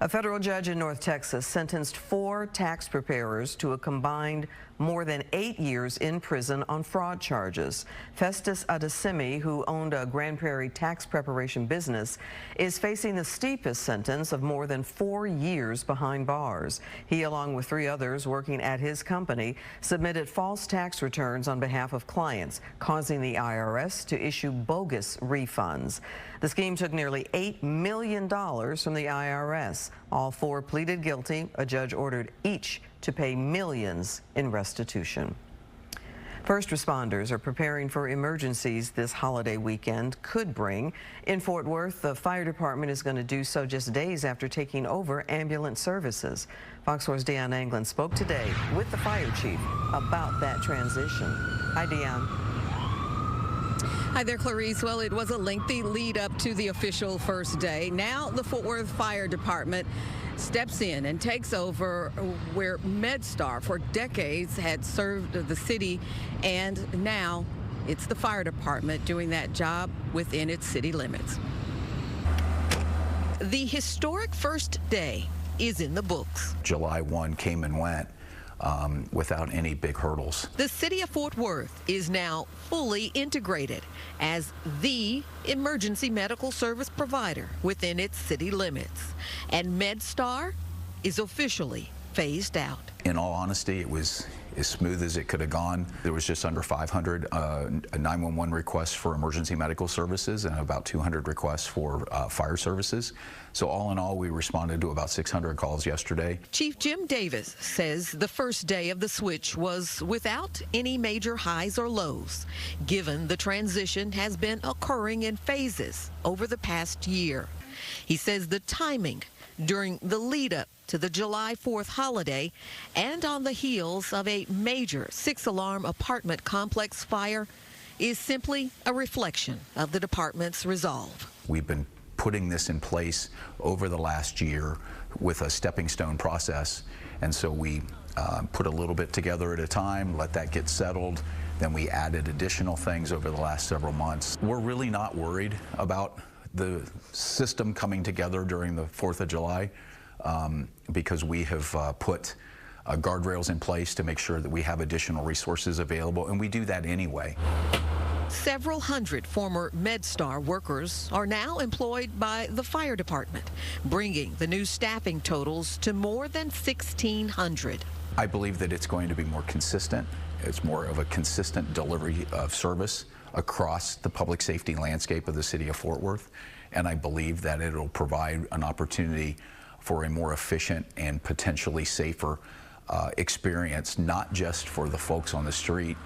A federal judge in North Texas sentenced 4 tax preparers to a combined more than 8 years in prison on fraud charges. Festus Adesimi, who owned a Grand Prairie tax preparation business, is facing the steepest sentence of more than 4 years behind bars. He, along with 3 others working at his company, submitted false tax returns on behalf of clients, causing the IRS to issue bogus refunds. The scheme took nearly $8 million from the IRS. All 4 pleaded guilty. A judge ordered each to pay millions in restitution. First responders are preparing for emergencies this holiday weekend could bring. In Fort Worth, the fire department is going to do so just days after taking over ambulance services. Fox 4's Deanne Anglin spoke today with the fire chief about that transition. Hi, Deanne. Hi there, Clarice. Well, it was a lengthy lead up to the official first day. Now the Fort Worth Fire Department steps in and takes over where MedStar for decades had served the city, and now it's the fire department doing that job within its city limits. The historic first day is in the books. July 1 came and went without any big hurdles. The city of Fort Worth is now fully integrated as the emergency medical service provider within its city limits. And MedStar is officially phased out. In all honesty, it was as smooth as it could have gone. There was just under 500 911 requests for emergency medical services and about 200 requests for fire services. So all in all, we responded to about 600 calls yesterday. Chief Jim Davis says the first day of the switch was without any major highs or lows, given the transition has been occurring in phases over the past year. He says the timing during the lead up to the July 4th holiday and on the heels of a major 6-alarm apartment complex fire is simply a reflection of the department's resolve. We've been putting this in place over the last year with a stepping stone process, and so we put a little bit together at a time, let that get settled, then we added additional things over the last several months. We're really not worried about the system coming together during the 4th of July because we have put guardrails in place to make sure that we have additional resources available, and we do that anyway. Several hundred former MedStar workers are now employed by the fire department, bringing the new staffing totals to more than 1,600. I believe that it's going to be more consistent. It's more of a consistent delivery of service across the public safety landscape of the city of Fort Worth, and I believe that it'll provide an opportunity for a more efficient and potentially safer experience, not just for the folks on the street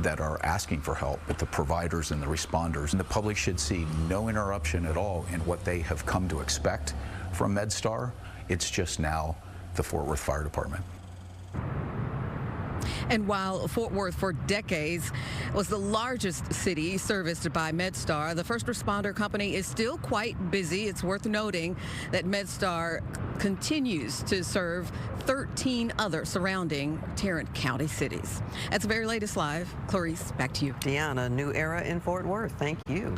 that are asking for help, but the providers and the responders. And the public should see no interruption at all in what they have come to expect from MedStar. It's just now the Fort Worth Fire Department. And while Fort Worth for decades was the largest city serviced by MedStar, the first responder company is still quite busy. It's worth noting that MedStar continues to serve 13 other surrounding Tarrant County cities. That's the very latest live. Clarice, back to you. Deanna, new era in Fort Worth. Thank you.